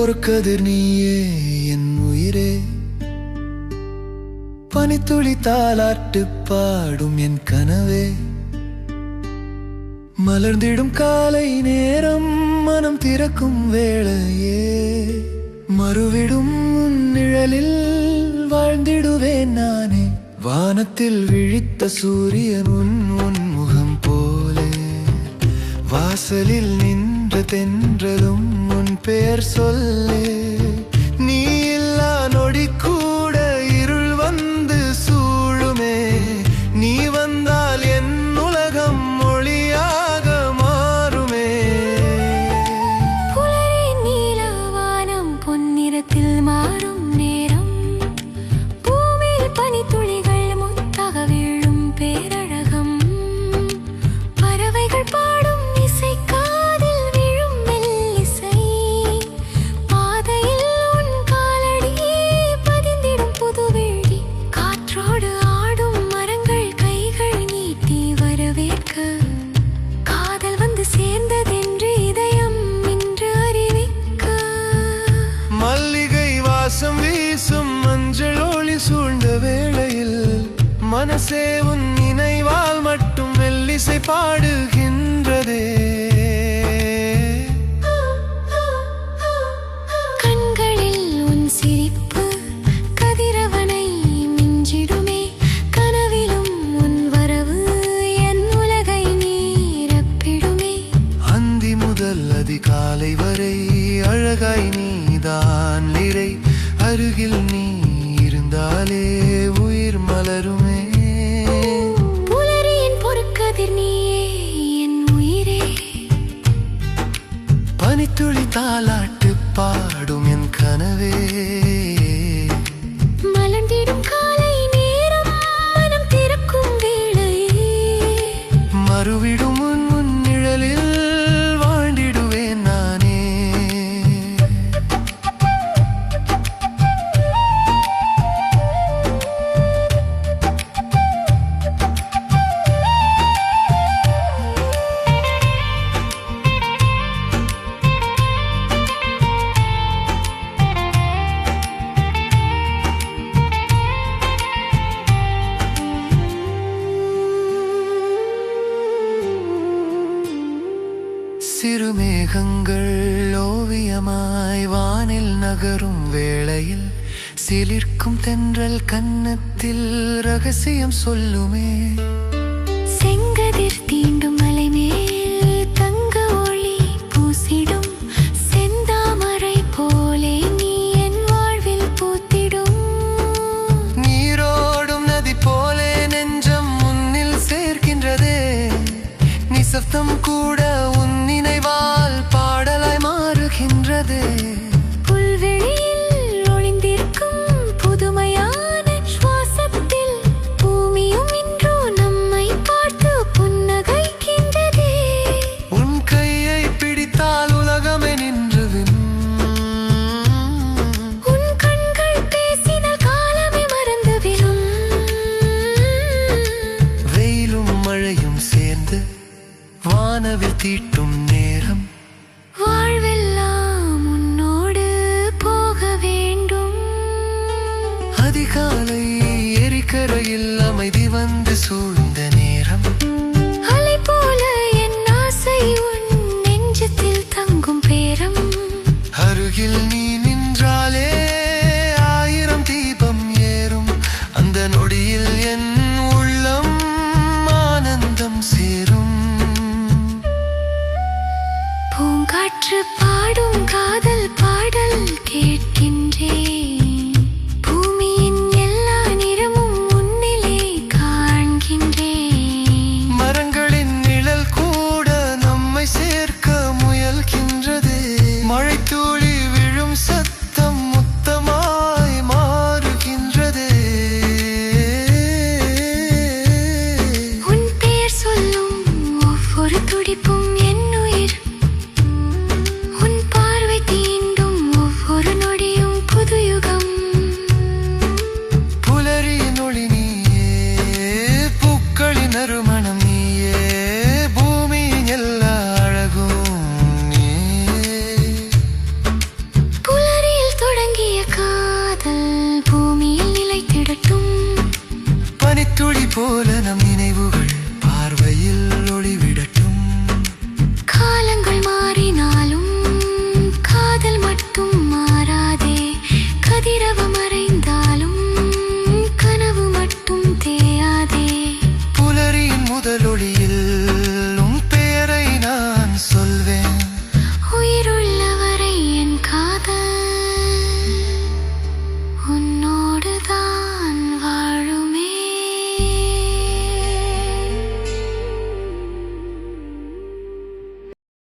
பொறுக்கதிர் நீயே என் உயிரே. பனித்துளி தாலாட்டு பாடும் என் கனவே. மலர்ந்திடும் காலை நேரம் மனம் திறக்கும் வேளையே. மறுவிடும் நிழலில் வாழ்ந்திடுவேன் நானே. வானத்தில் விழித்த சூரியன் உன் முகம் போலே. வாசலில் நின்ற தென்றலும் உன் பெயர் சொல்லே. நீ இல்லா நொடி கூட இருள் வந்து சூழுமே. நீ வந்தால் என் உலகம் ஒளியாக மாறுமே. புலரி நீலவானம் பொன்னிறத்தில் மாறும் நேரம். பூமியில் பனித்துளிகள் முத்தாக வீழும் பேரழகம். பறவைகள் பாடும் இசை காதில் விழும் மெல்லிசை. பாதையில் உன் காலடி பதிந்திடும் புதுவெளி. காற்றோடு ஆடும் மரங்கள் கைகள் நீட்டி வரவேற்க. காதல் வந்து சேர்ந்ததென்று இதயம் இன்று அறிவிக்க. மல்லிகை வாசம் வீசும் மஞ்சள் ஒளி சூழ்ந்த வேளையில் மனசே உன் நினைவால் மட்டும் மெல்லிசை பாடுகின்றதே. கண்களில் உன் சிரிப்பு கதிரவனை மிஞ்சிடுமே. கனவிலும் உன் வரவு என் உலகை நீரப்பிடுமே. அந்தி முதல் அதிகாலை வரை அழகாய் நீதான் நிறை. அருகில் நீ இருந்தாலே உயிர் மலருமே. புலரியின் பொறுக்கதிர் நீயே என் உயிரே. பனித்துளி தாலாட்டு பாடும் என் கனவே. மலர்ந்திடும் காலை நேரம் மனம் திறக்கும் வேளையே. மறுவிடும் உன் நிழலில் வாழ்ந்திடுவேன் நானே. சிறுமேகங்கள் ஓவியமாய் வானில் நகரும் வேளையில் சிலிர்க்கும் தென்றல் கன்னத்தில் ரகசியம் சொல்லுமே. செங்கதிர் தீண்டும் மலை மேல் தங்க ஒளி பூசிடும். செந்தாமரை போலே நீ என் வாழ்வில் பூத்திடும். நீரோடும் நதி போலே நெஞ்சம் முன்னில் சேர்க்கின்றதே. நிசப்தம் கூட உன் நினைவால் பாடலாய் மாறுகின்றதே. புல்வெளியில் ஒளிந்திருக்கும் புதுமையான சுவாசத்தில் பூமியும் இன்றோ நம்மை பார்த்து புன்னகைக்கின்றதே. உன் கையை பிடித்தால் உலகமே நின்றுவிடும். உன் கண்கள் பேசினால் காலமே மறந்துவிடும். வெயிலும் மழையும் சேர்ந்து வானவில் தீட்டும் நேரம். வாழ்வெல்லாம் உன்னோடு போக வேண்டும். அதிகாலை எரிக்கரையில் அமைதி வந்து சூழும்